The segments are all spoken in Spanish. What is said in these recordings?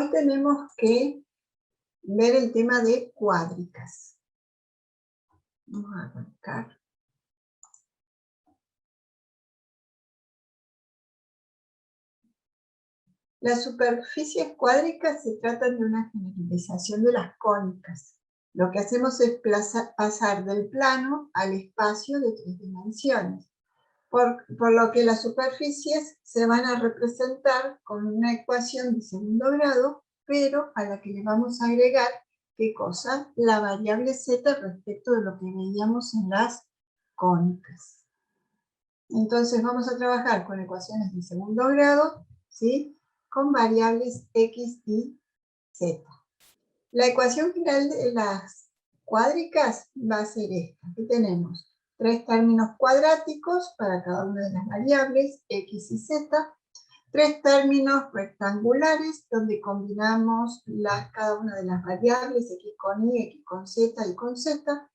hoy tenemos que ver el tema de cuádricas. Vamos a arrancar. Las superficies cuádricas se tratan de una generalización de las cónicas. Lo que hacemos es pasar del plano al espacio de 3 dimensiones. Por lo que las superficies se van a representar con una ecuación de segundo grado, pero a la que le vamos a agregar, ¿qué cosa? La variable z respecto de lo que veíamos en las cónicas. Entonces vamos a trabajar con ecuaciones de segundo grado, ¿sí? Con variables x y z. La ecuación general de las cuádricas va a ser esta. Aquí tenemos 3 términos cuadráticos para cada una de las variables, x y z, 3 términos rectangulares, donde combinamos cada una de las variables, x con y, x con z y con z,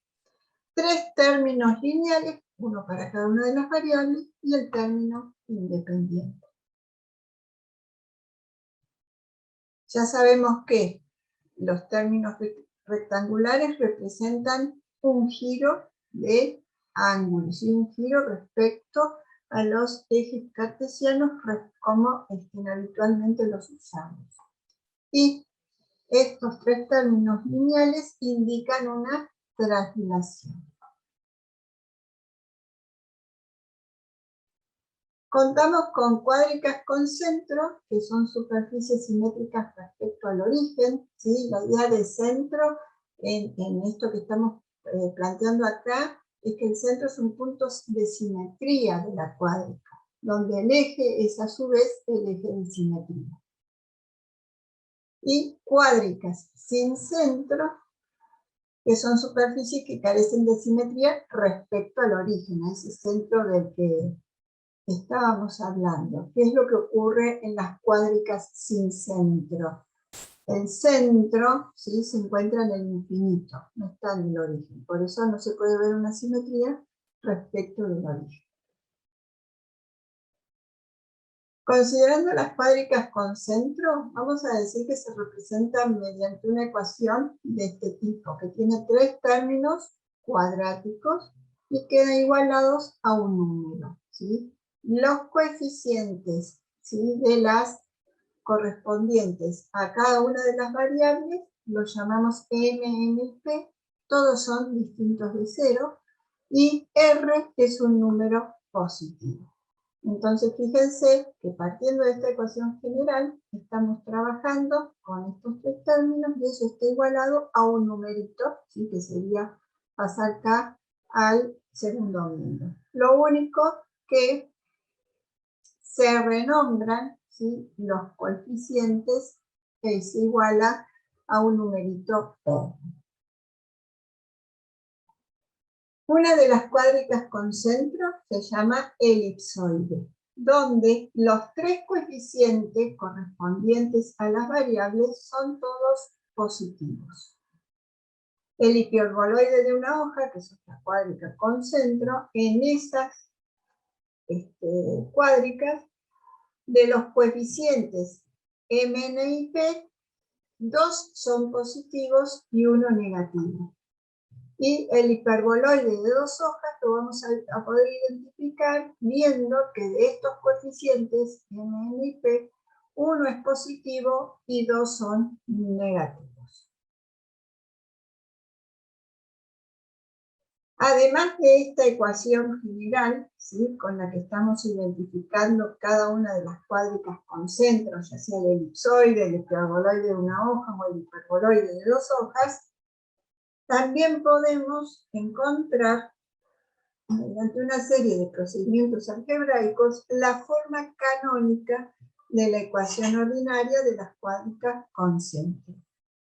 3 términos lineales, uno para cada una de las variables, y el término independiente. Ya sabemos que los términos rectangulares representan un giro de ángulos, y un giro respecto a los ejes cartesianos como habitualmente los usamos. Y estos 3 términos lineales indican una traslación. Contamos con cuádricas con centro, que son superficies simétricas respecto al origen, ¿sí? La idea de centro en esto que estamos planteando acá es que el centro es un punto de simetría de la cuádrica, donde el eje es a su vez el eje de simetría. Y cuádricas sin centro, que son superficies que carecen de simetría respecto al origen, a ese centro del que estábamos hablando. ¿Qué es lo que ocurre en las cuádricas sin centro? El centro, ¿sí?, se encuentra en el infinito, no está en el origen. Por eso no se puede ver una simetría respecto del origen. Considerando las cuádricas con centro, vamos a decir que se representan mediante una ecuación de este tipo, que tiene 3 términos cuadráticos y quedan igualados a un número, ¿sí? Los coeficientes, ¿sí?, de las correspondientes a cada una de las variables los llamamos m, n y p, todos son distintos de 0, y r es un número positivo. Entonces fíjense que partiendo de esta ecuación general estamos trabajando con estos 3 términos y eso está igualado a un numerito, ¿sí?, que sería pasar acá al segundo miembro. Lo único que se renombran, ¿sí?, los coeficientes, que se iguala a un numerito R. Una de las cuádricas con centro se llama elipsoide, donde los 3 coeficientes correspondientes a las variables son todos positivos. El hiperboloide de una hoja, que es otra cuádrica con centro, en esas cuádricas, de los coeficientes m, n y p, 2 son positivos y 1 negativo. Y el hiperboloide de 2 hojas lo vamos a poder identificar viendo que de estos coeficientes m, n y p, 1 es positivo y 2 son negativos. Además de esta ecuación general, ¿sí?, con la que estamos identificando cada una de las cuádricas con centro, ya sea el elipsoide, el hiperboloide de una hoja o el hiperboloide de 2 hojas, también podemos encontrar, mediante una serie de procedimientos algebraicos, la forma canónica de la ecuación ordinaria de las cuádricas con centro.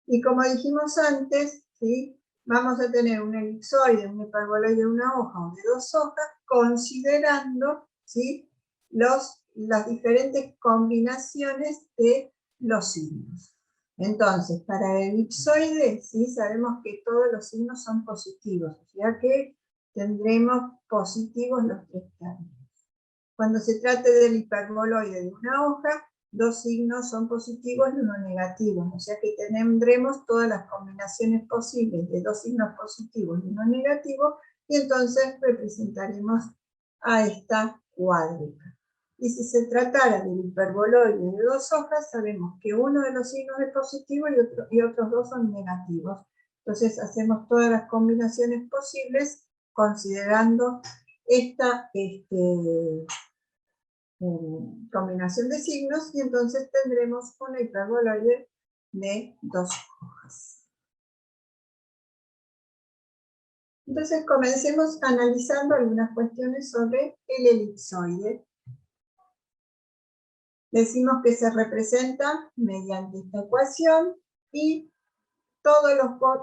Y como dijimos antes, ¿sí?, vamos a tener un elipsoide, un hiperboloide de una hoja o de 2 hojas, considerando, ¿sí?, las diferentes combinaciones de los signos. Entonces, para el elipsoide, ¿sí?, sabemos que todos los signos son positivos, o sea que tendremos positivos los 3 términos. Cuando se trate del hiperboloide de una hoja, dos signos son positivos y uno negativo, o sea que tendremos todas las combinaciones posibles de dos signos positivos y uno negativo, y entonces representaremos a esta cuádrica. Y si se tratara del hiperboloide de dos hojas, sabemos que uno de los signos es positivo y otros dos son negativos. Entonces hacemos todas las combinaciones posibles considerando esta combinación de signos, y entonces tendremos un hiperboloide de dos hojas. Entonces comencemos analizando algunas cuestiones sobre el elipsoide. Decimos que se representa mediante esta ecuación y todos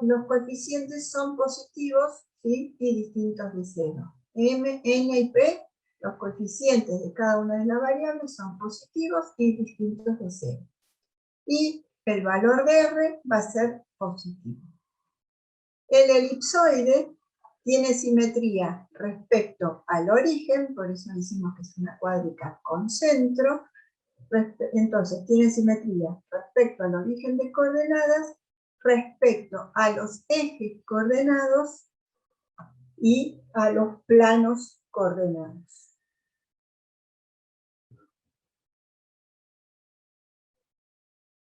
los coeficientes son positivos, ¿sí? Y distintos de cero. M, N y P, los coeficientes de cada una de las variables son positivos y distintos de cero. Y el valor de R va a ser positivo. El elipsoide tiene simetría respecto al origen, por eso decimos que es una cuádrica con centro. Entonces tiene simetría respecto al origen de coordenadas, respecto a los ejes coordenados y a los planos coordenados.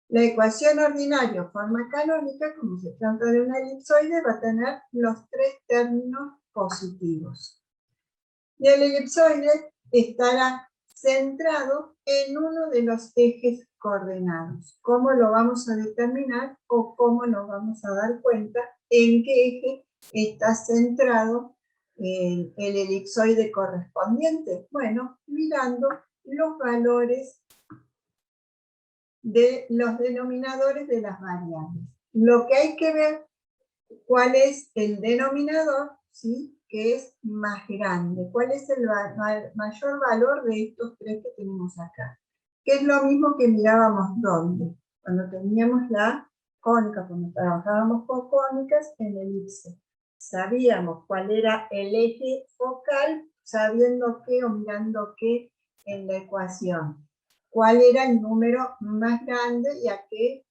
La ecuación ordinaria o forma canónica, como se trata de una elipsoide, va a tener los tres términos positivos. Y el elipsoide estará centrado en uno de los ejes coordenados. ¿Cómo lo vamos a determinar o cómo nos vamos a dar cuenta en qué eje está centrado el elipsoide correspondiente? Bueno, mirando los valores de los denominadores de las variables. Lo que hay que ver cuál es el denominador, ¿sí? Que es más grande. ¿Cuál es el mayor valor de estos tres que tenemos acá? Que es lo mismo que mirábamos ¿dónde? Cuando teníamos la cónica, cuando trabajábamos con cónicas en elipse. Sabíamos cuál era el eje focal, sabiendo qué o mirando qué en la ecuación. Cuál era el número más grande y a qué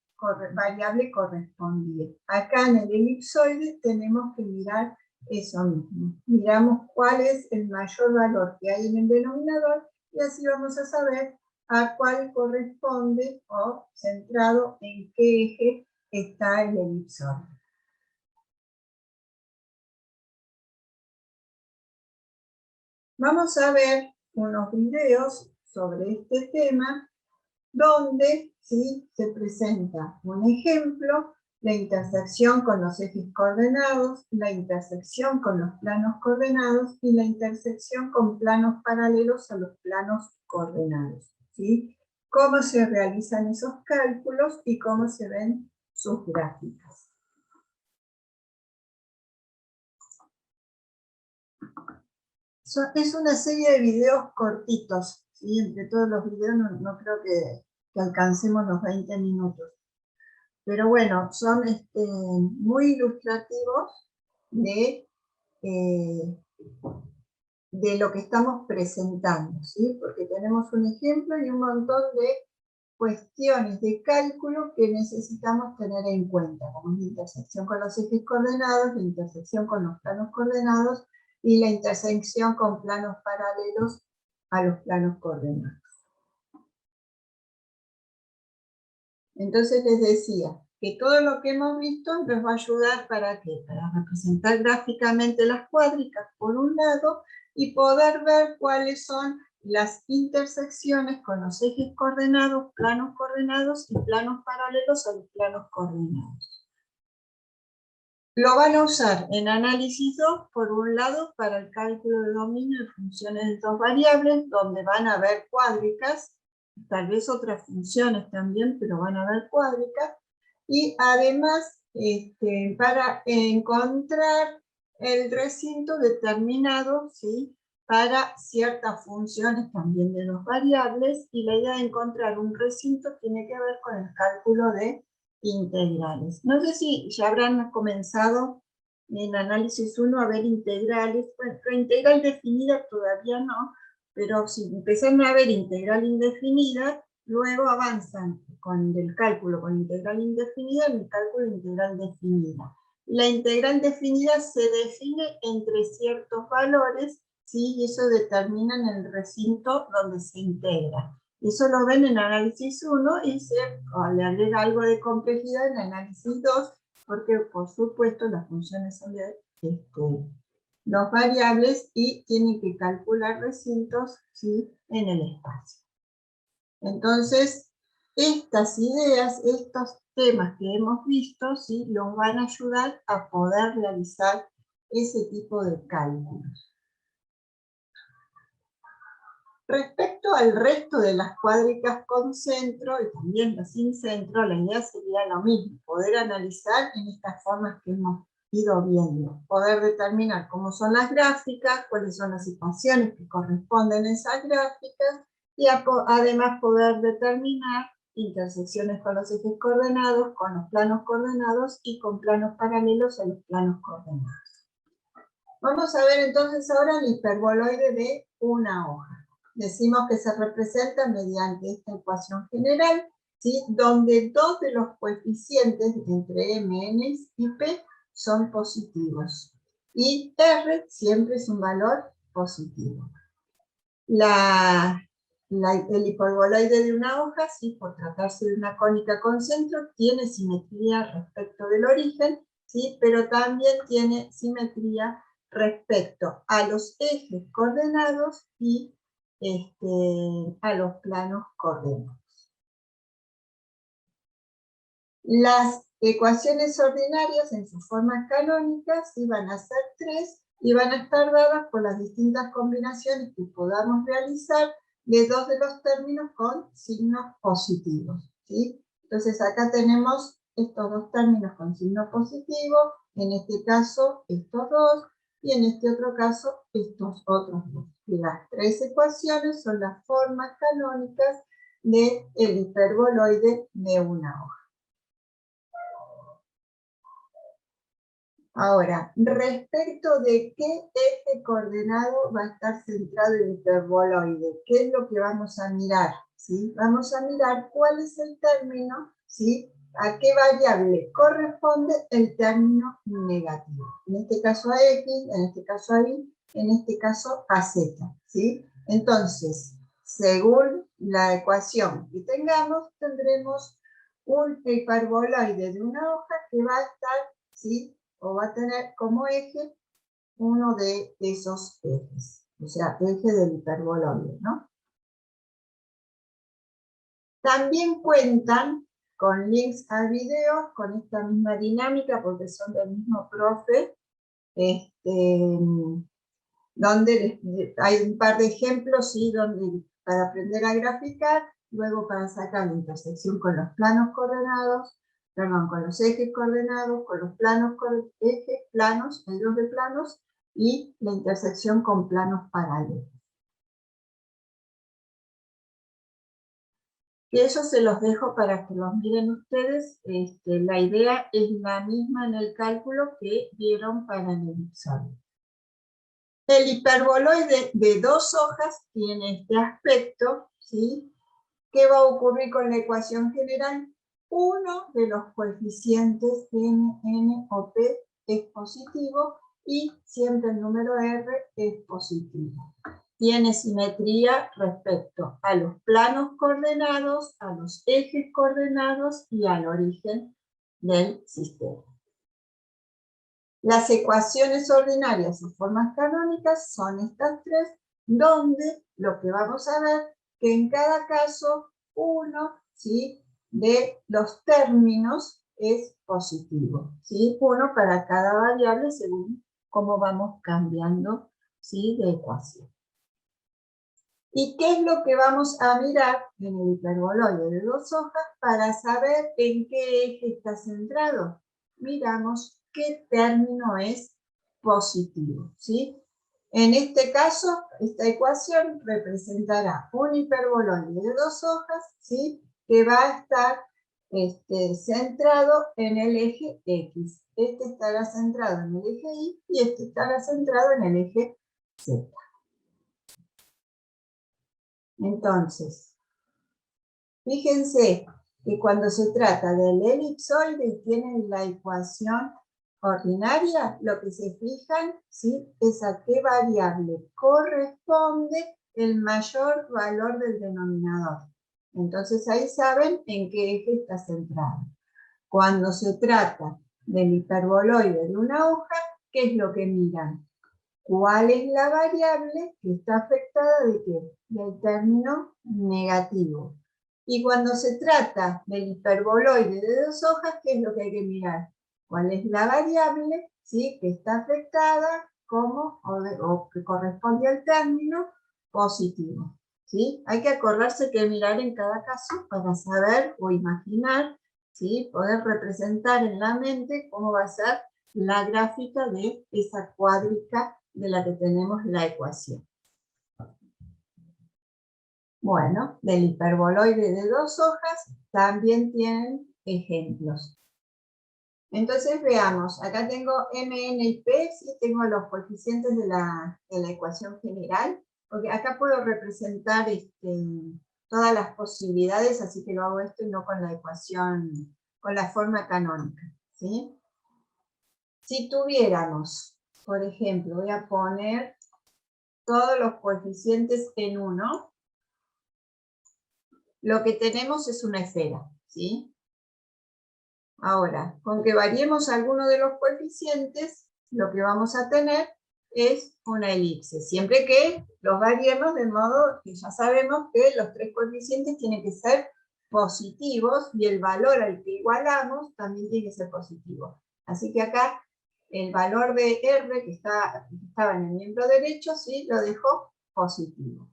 variable correspondía. Acá en el elipsoide tenemos que mirar eso mismo. Miramos cuál es el mayor valor que hay en el denominador y así vamos a saber a cuál corresponde o centrado en qué eje está el elipsoide. Vamos a ver unos videos sobre este tema donde ¿sí? Se presenta un ejemplo, la intersección con los ejes coordenados, la intersección con los planos coordenados y la intersección con planos paralelos a los planos coordenados. ¿Sí? Cómo se realizan esos cálculos y cómo se ven sus gráficas. Es una serie de videos cortitos, ¿sí? Entre todos los videos no creo que alcancemos los 20 minutos. Pero bueno, son muy ilustrativos de lo que estamos presentando, ¿sí? Porque tenemos un ejemplo y un montón de cuestiones de cálculo que necesitamos tener en cuenta, como la intersección con los ejes coordenados, la intersección con los planos coordenados y la intersección con planos paralelos a los planos coordenados. Entonces les decía que todo lo que hemos visto nos va a ayudar ¿para qué? Para representar gráficamente las cuádricas por un lado y poder ver cuáles son las intersecciones con los ejes coordenados, planos coordenados y planos paralelos a los planos coordenados. Lo van a usar en análisis 2, por un lado, para el cálculo de dominio de funciones de dos variables, donde van a ver cuádricas, tal vez otras funciones también, pero van a ver cuádricas, y además para encontrar el recinto determinado, ¿sí? Para ciertas funciones también de dos variables, y la idea de encontrar un recinto tiene que ver con el cálculo de integrales. No sé si ya habrán comenzado en análisis 1 a ver integrales. Bueno, la integral definida todavía no, pero si empezaron a ver integral indefinida, luego avanzan con el cálculo con integral indefinida y el cálculo integral definida. La integral definida se define entre ciertos valores, ¿sí? Y eso determina en el recinto donde se integra. Eso lo ven en análisis 1 y se le agrega algo de complejidad en análisis 2, porque por supuesto las funciones son de dos variables y tienen que calcular recintos, ¿sí? En el espacio. Entonces, estas ideas, estos temas que hemos visto, ¿sí? Los van a ayudar a poder realizar ese tipo de cálculos. Respecto al resto de las cuádricas con centro y también las sin centro, la idea sería lo mismo, poder analizar en estas formas que hemos ido viendo, poder determinar cómo son las gráficas, cuáles son las ecuaciones que corresponden a esas gráficas, y además poder determinar intersecciones con los ejes coordenados, con los planos coordenados y con planos paralelos a los planos coordenados. Vamos a ver entonces ahora el hiperboloide de una hoja. Decimos que se representa mediante esta ecuación general, ¿sí? Donde dos de los coeficientes entre m, n y p son positivos. Y r siempre es un valor positivo. El hiperboloide de una hoja, ¿sí? Por tratarse de una cónica con centro, tiene simetría respecto del origen, ¿sí? Pero también tiene simetría respecto a los ejes coordenados y a los planos coordenados. Las ecuaciones ordinarias en sus formas canónicas van a ser 3 y van a estar dadas por las distintas combinaciones que podamos realizar de dos de los términos con signos positivos, ¿sí? Entonces acá tenemos estos dos términos con signo positivo, en este caso estos dos, y en este otro caso estos otros dos. Y las tres ecuaciones son las formas canónicas del hiperboloide de una hoja. Ahora, respecto de qué eje coordenado va a estar centrado el hiperboloide, ¿qué es lo que vamos a mirar? ¿Sí? Vamos a mirar cuál es el término, ¿sí? A qué variable corresponde el término negativo. En este caso a X, en este caso a Y, en este caso a Z, ¿sí? Entonces, según la ecuación que tengamos, tendremos un hiperboloide de una hoja que va a estar, ¿sí? O va a tener como eje uno de esos ejes, o sea, eje del hiperboloide, ¿no? También cuentan con links al video, con esta misma dinámica, porque son del mismo profe, donde hay un par de ejemplos, ¿sí? Donde, para aprender a graficar, luego para sacar la intersección con los planos coordenados, perdón, con los ejes coordenados, con los planos, ejes, planos, medios de planos, y la intersección con planos paralelos. Que eso se los dejo para que los miren ustedes. La idea es la misma en el cálculo que vieron para el elipsoide. El hiperboloide de dos hojas tiene este aspecto, ¿sí? ¿Qué va a ocurrir con la ecuación general? Uno de los coeficientes n, n o p es positivo y siempre el número r es positivo. Tiene simetría respecto a los planos coordenados, a los ejes coordenados y al origen del sistema. Las ecuaciones ordinarias o formas canónicas son estas tres, donde lo que vamos a ver que en cada caso uno, ¿sí? De los términos es positivo, ¿sí? Uno para cada variable según cómo vamos cambiando, ¿sí? De ecuación. ¿Y qué es lo que vamos a mirar en el hiperboloide de dos hojas para saber en qué eje está centrado? Miramos qué término es positivo, ¿sí? En este caso, esta ecuación representará un hiperboloide de dos hojas, ¿sí? Que va a estar centrado en el eje X. Este estará centrado en el eje Y y este estará centrado en el eje Z. Entonces, Fíjense que cuando se trata del elipsoide y tienen la ecuación ordinaria, lo que se fijan, ¿sí?, es a qué variable corresponde el mayor valor del denominador. Entonces ahí saben en qué eje está centrado. Cuando se trata del hiperboloide de una hoja, ¿qué es lo que miran? ¿Cuál es la variable que está afectada de qué? Del término negativo. Y cuando se trata del hiperboloide de dos hojas, ¿qué es lo que hay que mirar? ¿Cuál es la variable, ¿sí?, que está afectada o que corresponde al término positivo? ¿Sí? Hay que acordarse que mirar en cada caso para saber o imaginar, ¿sí?, poder representar en la mente cómo va a ser la gráfica de esa cuádrica de la que tenemos la ecuación. Bueno, del hiperboloide de dos hojas también tienen ejemplos. Entonces veamos, acá tengo MN y P, ¿sí? Tengo los coeficientes de la ecuación general, porque acá puedo representar todas las posibilidades, así que lo hago esto y no con la ecuación, con la forma canónica, ¿sí? Si tuviéramos, por ejemplo, voy a poner todos los coeficientes en 1, lo que tenemos es una esfera, ¿sí? Ahora, con que variemos alguno de los coeficientes, lo que vamos a tener es una elipse, siempre que los variemos de modo que ya sabemos que los tres coeficientes tienen que ser positivos y el valor al que igualamos también tiene que ser positivo. Así que acá el valor de R que estaba en el miembro derecho, ¿sí?, lo dejo positivo.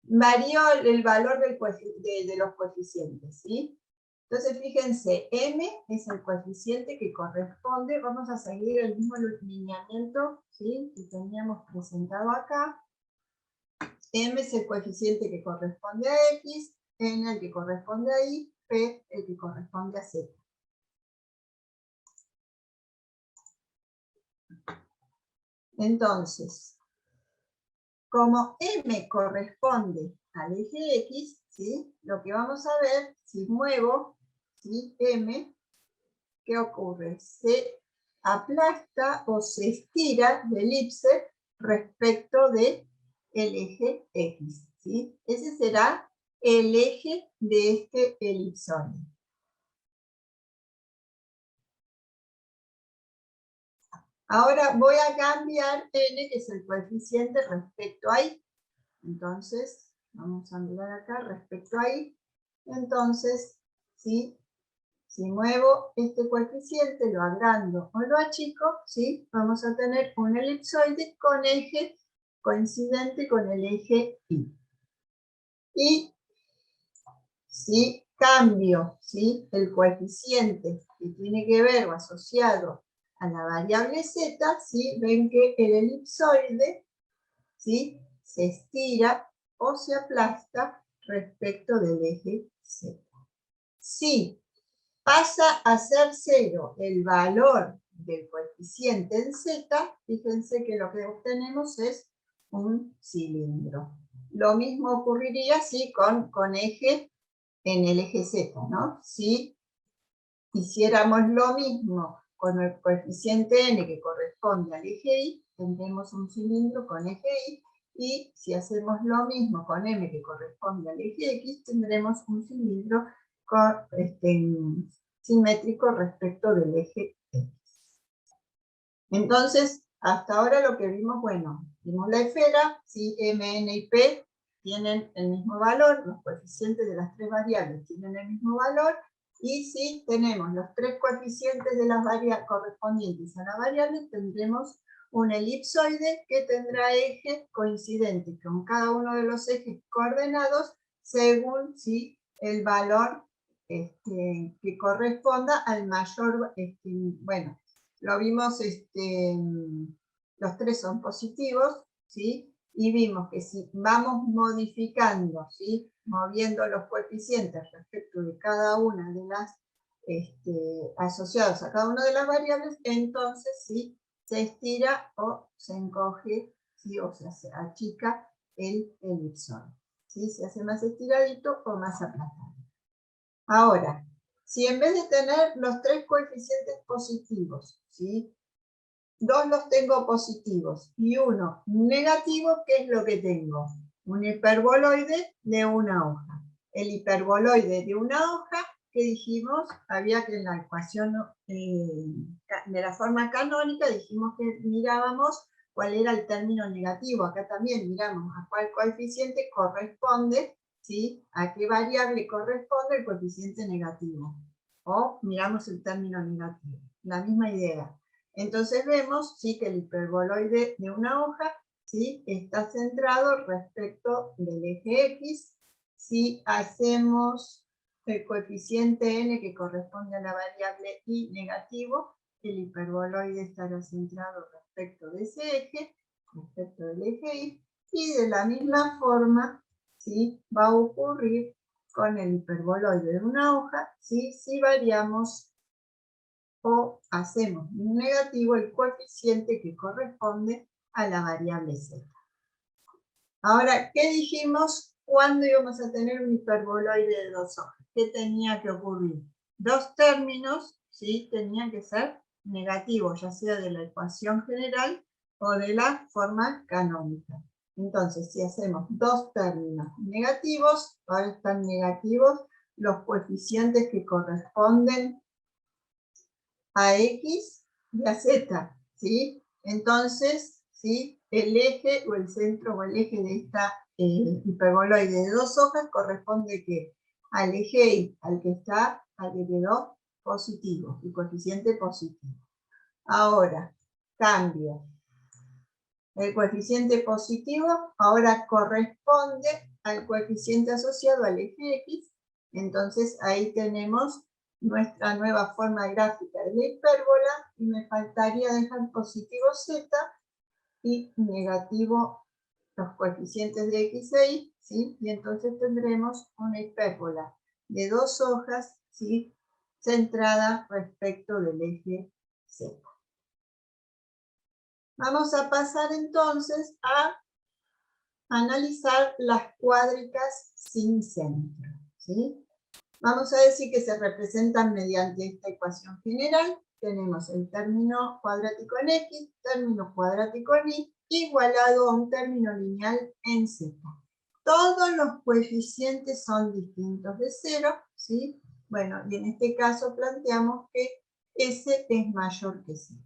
Varió el valor de los coeficientes, ¿sí? Entonces, fíjense, M es el coeficiente que corresponde, vamos a seguir el mismo lineamiento, ¿sí?, que teníamos presentado acá. M es el coeficiente que corresponde a X, N el que corresponde a Y, P el que corresponde a Z. Entonces, como M corresponde al eje X, ¿sí?, lo que vamos a ver, si muevo, ¿sí?, M, ¿qué ocurre? Se aplasta o se estira la elipse respecto del eje X, ¿sí? Ese será el eje de este elipsoide. Ahora voy a cambiar n, que es el coeficiente, respecto a y. Entonces, vamos a mirar acá respecto a y. Entonces, ¿sí?, si muevo este coeficiente, lo agrando o lo achico, ¿sí?, vamos a tener un elipsoide con eje coincidente con el eje Y. Y si cambio, ¿sí?, el coeficiente que tiene que ver o asociado a la variable z, ¿sí?, ven que el elipsoide, ¿sí?, se estira o se aplasta respecto del eje z. Si pasa a ser 0 el valor del coeficiente en z, fíjense que lo que obtenemos es un cilindro. Lo mismo ocurriría, ¿sí?, con eje en el eje z, ¿no? Si hiciéramos lo mismo con el coeficiente n que corresponde al eje y, tendremos un cilindro con eje y, y si hacemos lo mismo con m que corresponde al eje x, tendremos un cilindro simétrico respecto del eje x. Entonces, hasta ahora lo que vimos, bueno, vimos la esfera, ¿sí?, m, n y p tienen el mismo valor, los coeficientes de las tres variables tienen el mismo valor, y si tenemos los tres coeficientes de las variables correspondientes a la variable, tendremos un elipsoide que tendrá eje coincidente con cada uno de los ejes coordenados según, ¿sí?, el valor que corresponda al mayor, bueno, lo vimos, los tres son positivos, ¿sí?, y vimos que si vamos modificando, ¿sí?, moviendo los coeficientes respecto de cada una de las, asociados a cada una de las variables, entonces sí, se estira o se encoge, ¿sí?, o se achica el elipsoide. ¿sí? Se hace más estiradito o más aplatado. Ahora, si en vez de tener los tres coeficientes positivos, ¿sí? Dos los tengo positivos y uno negativo, ¿qué es lo que tengo? Un hiperboloide de una hoja. El hiperboloide de una hoja, que dijimos, había que en la ecuación de la forma canónica, dijimos que mirábamos cuál era el término negativo. Acá también miramos a cuál coeficiente corresponde, ¿sí? A qué variable corresponde el coeficiente negativo. O miramos el término negativo. La misma idea. Entonces vemos, ¿sí?, que el hiperboloide de una hoja, ¿sí?, está centrado respecto del eje X. Si hacemos el coeficiente n que corresponde a la variable y negativo, el hiperboloide estará centrado respecto de ese eje, respecto del eje Y, y de la misma forma, ¿sí?, va a ocurrir con el hiperboloide de una hoja, ¿sí?, si variamos o hacemos negativo el coeficiente que corresponde a la variable z. Ahora, ¿qué dijimos cuando íbamos a tener un hiperboloide de dos hojas? ¿Qué tenía que ocurrir? Dos términos, ¿sí?, tenían que ser negativos, ya sea de la ecuación general o de la forma canónica. Entonces, si hacemos dos términos negativos, ahora están negativos los coeficientes que corresponden a X y a Z, ¿sí? Entonces, ¿sí?, el eje o el centro o el eje de esta hiperboloide de dos hojas corresponde ¿qué? Al eje Y, al que quedó positivo, el coeficiente positivo. Ahora, cambio. El coeficiente positivo ahora corresponde al coeficiente asociado al eje X, entonces ahí tenemos nuestra nueva forma gráfica de la hipérbola, y me faltaría dejar positivo z y negativo los coeficientes de x e y, ¿sí? Y entonces tendremos una hipérbola de dos hojas, ¿sí?, centrada respecto del eje z. Vamos a pasar entonces a analizar las cuádricas sin centro, ¿sí? Vamos a decir que se representan mediante esta ecuación general. Tenemos el término cuadrático en X, término cuadrático en Y, igualado a un término lineal en Z. Todos los coeficientes son distintos de 0, ¿sí? Bueno, y en este caso planteamos que S es mayor que 0.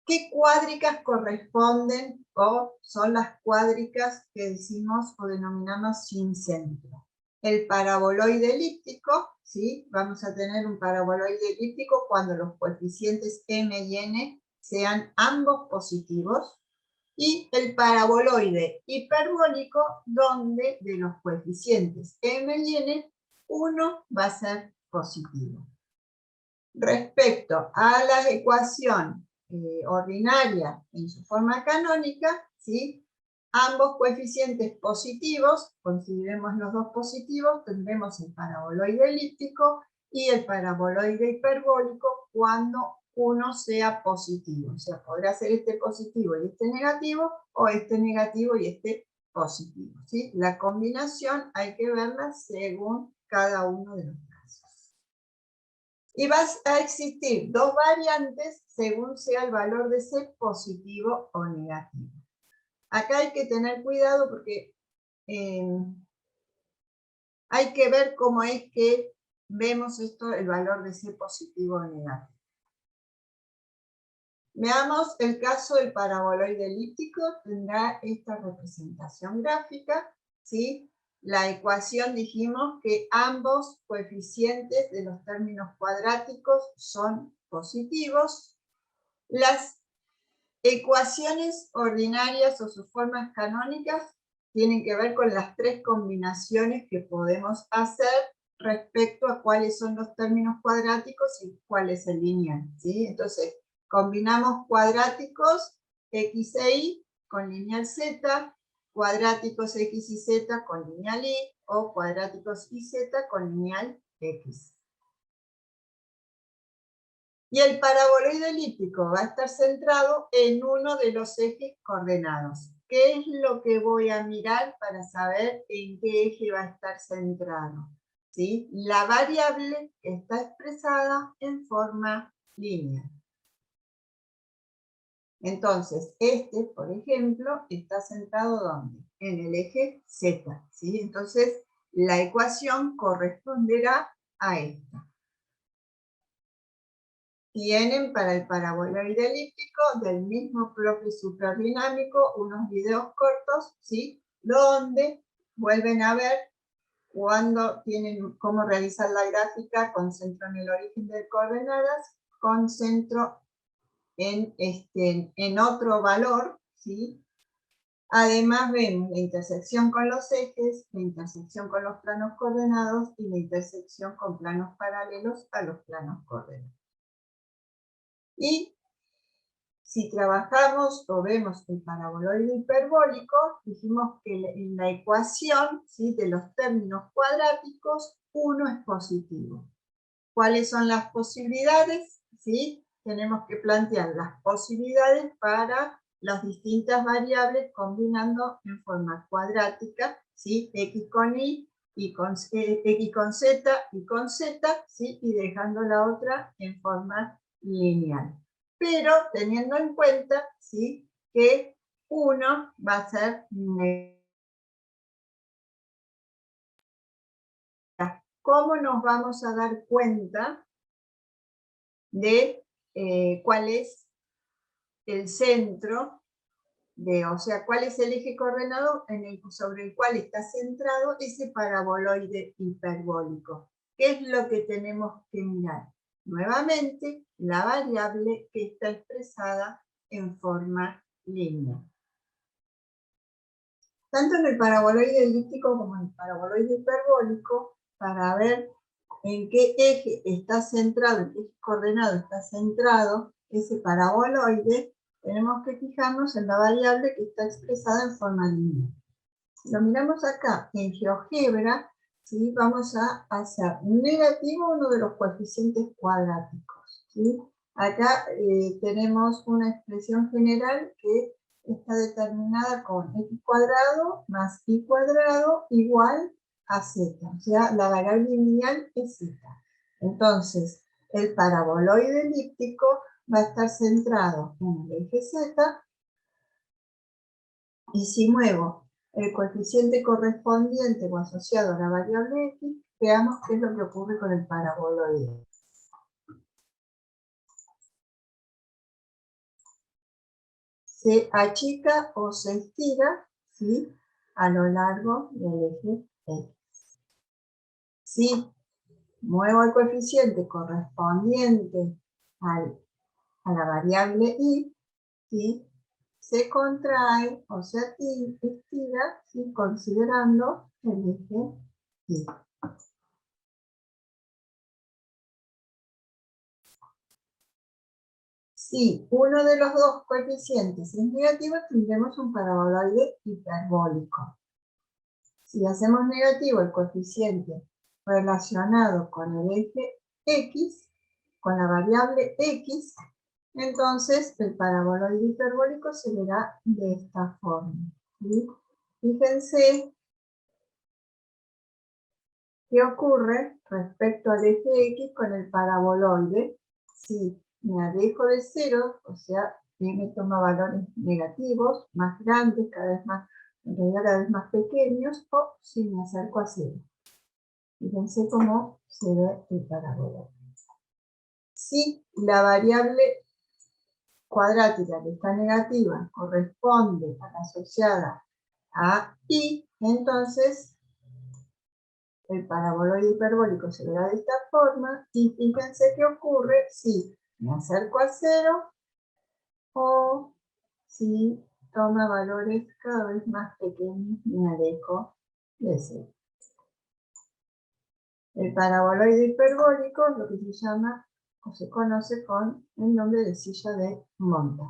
¿Qué cuádricas corresponden o son las cuádricas que decimos o denominamos sin centro? El paraboloide elíptico, ¿sí? Vamos a tener un paraboloide elíptico cuando los coeficientes m y n sean ambos positivos. Y el paraboloide hiperbólico, donde de los coeficientes m y n, uno va a ser positivo. Respecto a la ecuación ordinaria en su forma canónica, ¿sí?, ambos coeficientes positivos, consideremos los dos positivos, tendremos el paraboloide elíptico y el paraboloide hiperbólico cuando uno sea positivo. O sea, podrá ser este positivo y este negativo, o este negativo y este positivo, ¿sí? La combinación hay que verla según cada uno de los casos. Y va a existir dos variantes según sea el valor de C, positivo o negativo. Acá hay que tener cuidado porque hay que ver cómo es que vemos esto, el valor de C positivo o negativo. Veamos el caso del paraboloide elíptico, tendrá esta representación gráfica, ¿sí? La ecuación dijimos que ambos coeficientes de los términos cuadráticos son positivos. Las ecuaciones ordinarias o sus formas canónicas tienen que ver con las tres combinaciones que podemos hacer respecto a cuáles son los términos cuadráticos y cuál es el lineal, ¿sí? Entonces, combinamos cuadráticos x e y con lineal z, cuadráticos x y z con lineal y, o cuadráticos y z con lineal x. Y el paraboloide elíptico va a estar centrado en uno de los ejes coordenados. ¿qué es lo que voy a mirar para saber en qué eje va a estar centrado? ¿Sí? La variable que está expresada en forma lineal. Entonces, por ejemplo, está centrado ¿dónde? En el eje Z, ¿sí? Entonces, la ecuación corresponderá a esta. Tienen para el paraboloide elíptico del mismo bloque superdinámico unos videos cortos, ¿sí? Donde vuelven a ver cuando tienen cómo realizar la gráfica con centro en el origen de coordenadas, con centro en otro valor, ¿sí? Además vemos la intersección con los ejes, la intersección con los planos coordenados y la intersección con planos paralelos a los planos coordenados. Y si trabajamos o vemos el paraboloide hiperbólico, dijimos que en la ecuación, ¿sí?, de los términos cuadráticos, uno es positivo. ¿Cuáles son las posibilidades? ¿Sí? Tenemos que plantear las posibilidades para las distintas variables combinando en forma cuadrática, ¿sí? X con Y con X con Z y con Z, ¿sí? Y dejando la otra en forma lineal. Pero teniendo en cuenta, ¿sí?, que uno va a ser negativo. ¿Cómo nos vamos a dar cuenta de cuál es el centro, o sea, cuál es el eje coordenado sobre el cual está centrado ese paraboloide hiperbólico? ¿Qué es lo que tenemos que mirar? Nuevamente, la variable que está expresada en forma lineal. Tanto en el paraboloide elíptico como en el paraboloide hiperbólico, para ver en qué eje está centrado, en qué eje coordenado está centrado ese paraboloide, tenemos que fijarnos en la variable que está expresada en forma lineal. Si lo miramos acá en GeoGebra, ¿sí?, vamos a hacer negativo uno de los coeficientes cuadráticos, ¿sí? Acá tenemos una expresión general que está determinada con x cuadrado más y cuadrado igual a z, o sea, la variable lineal es z. Entonces, el paraboloide elíptico va a estar centrado en el eje z, y si muevo el coeficiente correspondiente o asociado a la variable x, veamos qué es lo que ocurre con el paraboloide. Se achica o se estira, ¿sí?, a lo largo del eje x. Si muevo el coeficiente correspondiente a la variable y, ¿sí?, se contrae o se estira, ¿sí?, considerando el eje y. Si uno de los dos coeficientes es negativo, tendremos un paraboloide hiperbólico. Si hacemos negativo el coeficiente relacionado con el eje x, con la variable x, entonces el paraboloide hiperbólico se verá de esta forma, ¿sí? Fíjense qué ocurre respecto al eje x con el paraboloide. Si me alejo de cero, o sea, me toma valores negativos, más grandes, en realidad cada vez más pequeños, o si me acerco a cero. Fíjense cómo se ve el paraboloide. Si la variable cuadrática que está negativa corresponde a la asociada a y, entonces el paraboloide hiperbólico se verá de esta forma, y fíjense qué ocurre si me acerco a cero o si toma valores cada vez más pequeños y me alejo de cero. El paraboloide hiperbólico es lo que se llama o se conoce con el nombre de silla de Monta.